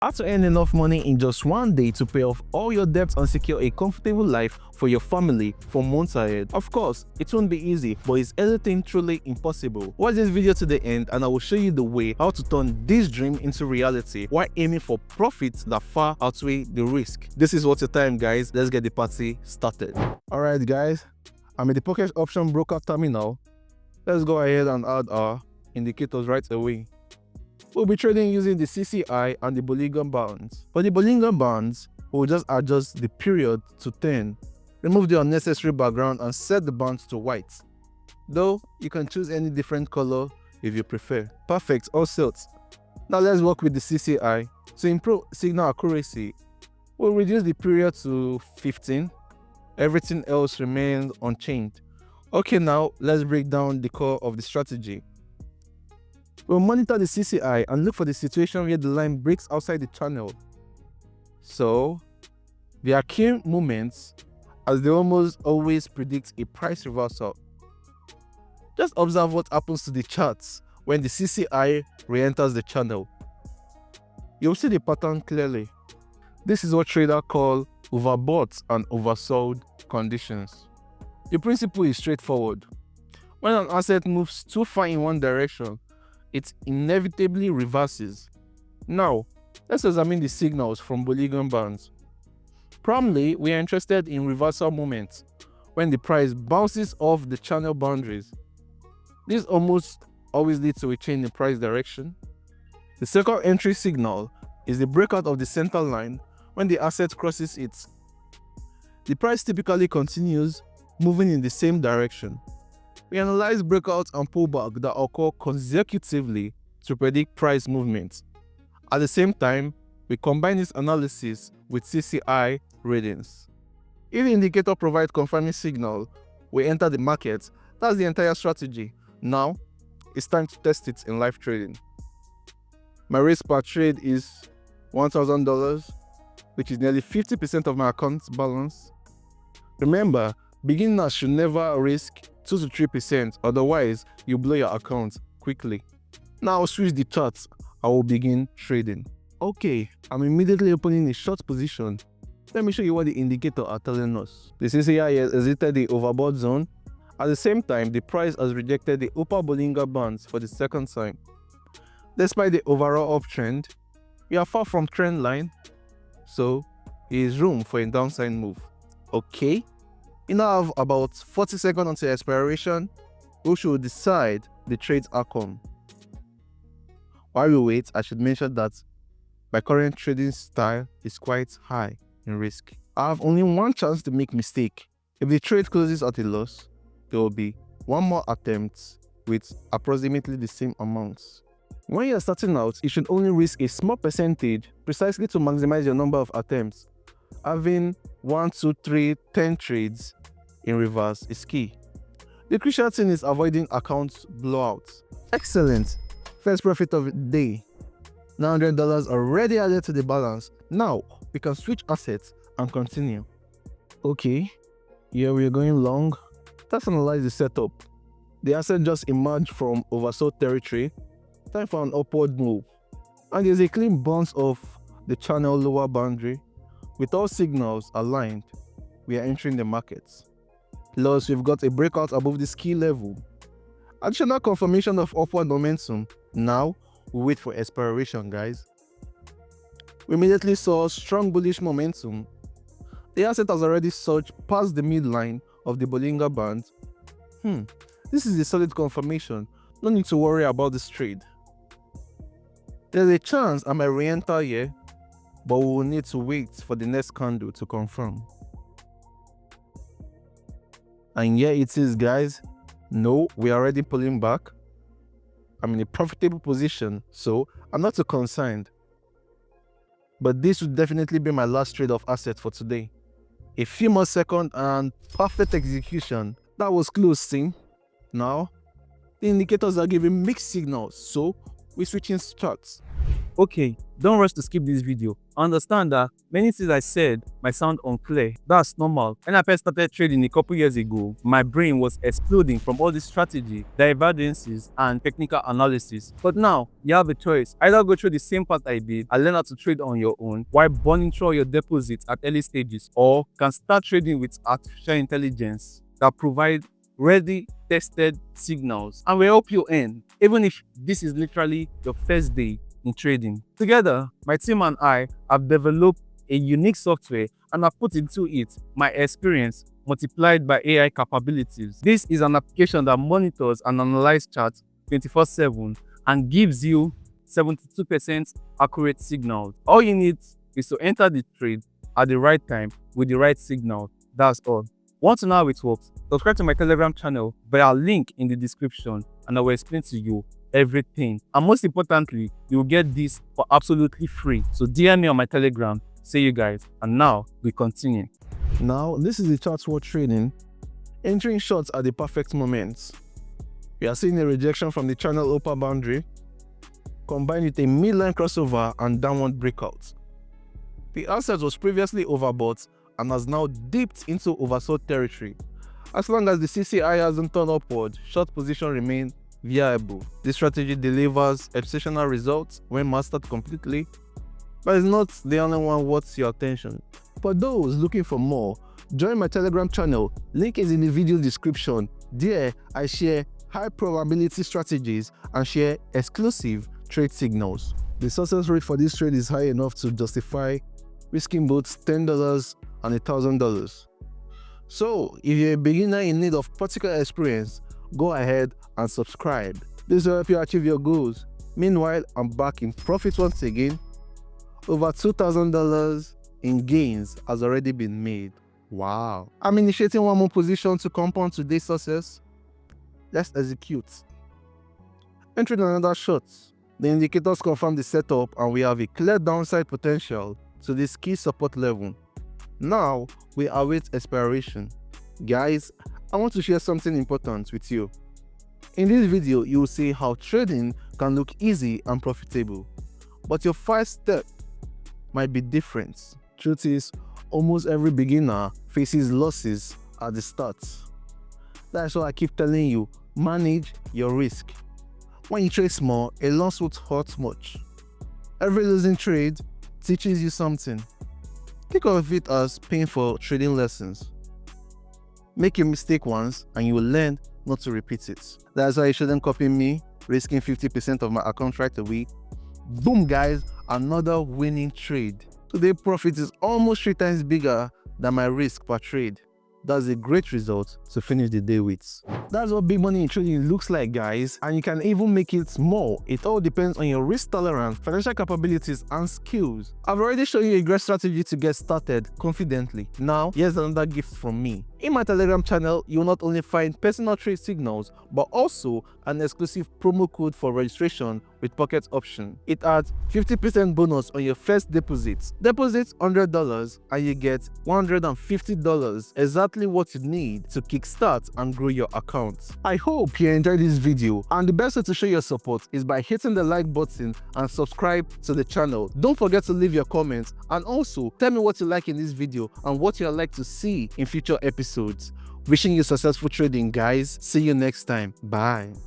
How to earn enough money in just one day to pay off all your debts and secure a comfortable life for your family for months ahead. Of course, it won't be easy, but is anything truly impossible? Watch this video to the end and I will show you the way how to turn this dream into reality while aiming for profits that far outweigh the risk. This is what's your time, guys. Let's get the party started. Alright guys, I'm in the pocket option broker terminal. Let's go ahead and add our indicators right away. We'll be trading using the CCI and the Bollinger Bands. For the Bollinger Bands, we'll just adjust the period to 10, remove the unnecessary background and set the bands to white. Though, you can choose any different color if you prefer. Perfect, all set. Now let's work with the CCI. To improve signal accuracy, we'll reduce the period to 15. Everything else remains unchanged. Okay, now let's break down the core of the strategy. We'll monitor the CCI and look for the situation where the line breaks outside the channel. So, there are key moments as they almost always predict a price reversal. Just observe what happens to the charts when the CCI re-enters the channel. You'll see the pattern clearly. This is what traders call overbought and oversold conditions. The principle is straightforward. When an asset moves too far in one direction, it inevitably reverses. Now, let's examine the signals from Bollinger Bands. Primarily, we are interested in reversal moments when the price bounces off the channel boundaries. This almost always leads to a change in price direction. The second entry signal is the breakout of the center line when the asset crosses it. The price typically continues moving in the same direction. We analyze breakouts and pullbacks that occur consecutively to predict price movements. At the same time, we combine this analysis with CCI readings. If the indicator provides confirming signal, we enter the market. That's the entire strategy. Now, it's time to test it in live trading. My risk per trade is $1,000, which is nearly 50% of my account balance. Remember, beginners should never risk 2 to 3%, otherwise you blow your account quickly. Now I'll switch the charts. I will begin trading. Okay, I'm immediately opening a short position. Let me show you what the indicators are telling us. The CCI has exited the overbought zone. At the same time, the price has rejected the upper Bollinger Bands for the second time. Despite the overall uptrend, we are far from trend line, so there is room for a downside move. Okay. We now have about 40 seconds until expiration, we should decide the trade's outcome. While we wait, I should mention that my current trading style is quite high in risk. I have only one chance to make mistake. If the trade closes at a loss, there will be one more attempt with approximately the same amounts. When you are starting out, you should only risk a small percentage precisely to maximize your number of attempts. Having 1, 2, 3, 10 trades in reverse is key. The crucial thing is avoiding account blowouts. Excellent. First profit of the day. $900 already added to the balance. Now we can switch assets and continue. Okay, here we are going long. Let's analyze the setup. The asset just emerged from oversold territory. Time for an upward move. And there's a clean bounce off the channel lower boundary. With all signals aligned, we are entering the markets. Plus, we've got a breakout above this key level. Additional confirmation of upward momentum. Now, we wait for expiration, guys. We immediately saw strong bullish momentum. The asset has already surged past the midline of the Bollinger Band. This is a solid confirmation. No need to worry about this trade. There's a chance I might re-enter here, but we will need to wait for the next candle to confirm. And here it is, guys. No, we are already pulling back. I'm in a profitable position, so I'm not too concerned. But this would definitely be my last trade of asset for today. A few more seconds and perfect execution. That was close, see? Now, the indicators are giving mixed signals, so we're switching charts. Okay, don't rush to skip this video. Understand that many things I said might sound unclear. That's normal. When I first started trading a couple years ago, my brain was exploding from all this strategy, divergences, and technical analysis. But now, you have a choice. Either go through the same path I did and learn how to trade on your own while burning through all your deposits at early stages, or can start trading with artificial intelligence that provide ready, tested signals and will help you earn, even if this is literally your first day in trading. Together, my team and I have developed a unique software and have put into it my experience multiplied by AI capabilities. This is an application that monitors and analyzes charts 24/7 and gives you 72% accurate signals. All you need is to enter the trade at the right time with the right signal. That's all. Want to know how it works? Subscribe to my Telegram channel via link in the description and I will explain to you everything. And most importantly, you will get this for absolutely free. So DM me on my Telegram. See you guys. And now we continue. Now, this is the chart worth trading. Entering shots at the perfect moment. We are seeing a rejection from the channel upper boundary combined with a midline crossover and downward breakout. The asset was previously overbought and has now dipped into oversold territory. As long as the CCI hasn't turned upward, short position remains viable. This strategy delivers exceptional results when mastered completely, but it's not the only one worth your attention. For those looking for more, join my Telegram channel, link is in the video description. There, I share high probability strategies and share exclusive trade signals. The success rate for this trade is high enough to justify risking both $10 and $1,000. So, if you're a beginner in need of practical experience, go ahead and subscribe. This will help you achieve your goals. Meanwhile, I'm back in profit once again. Over $2,000 in gains has already been made. Wow. I'm initiating one more position to compound today's success. Let's execute. Entering another shot. The indicators confirm the setup and we have a clear downside potential to this key support level. Now, we await expiration. Guys, I want to share something important with you. In this video, you will see how trading can look easy and profitable, but your first step might be different. Truth is, almost every beginner faces losses at the start. That's why I keep telling you, manage your risk. When you trade small, a loss won't hurt much. Every losing trade teaches you something. Think of it as painful trading lessons. Make a mistake once and you will learn not to repeat it. That's why you shouldn't copy me, risking 50% of my account right away. Boom guys, another winning trade. Today's profit is almost 3 times bigger than my risk per trade. That's a great result to finish the day with. That's what big money in trading looks like, guys, and you can even make it more. It all depends on your risk tolerance, financial capabilities, and skills. I've already shown you a great strategy to get started confidently. Now, here's another gift from me. In my Telegram channel, you will not only find personal trade signals, but also an exclusive promo code for registration with pocket option. It adds 50% bonus on your first deposit. Deposit $100 and you get $150, exactly what you need to kickstart and grow your account. I hope you enjoyed this video, and the best way to show your support is by hitting the like button and subscribe to the channel. Don't forget to leave your comments and also tell me what you like in this video and what you'd like to see in future episodes. Wishing you successful trading, guys. See you next time. Bye.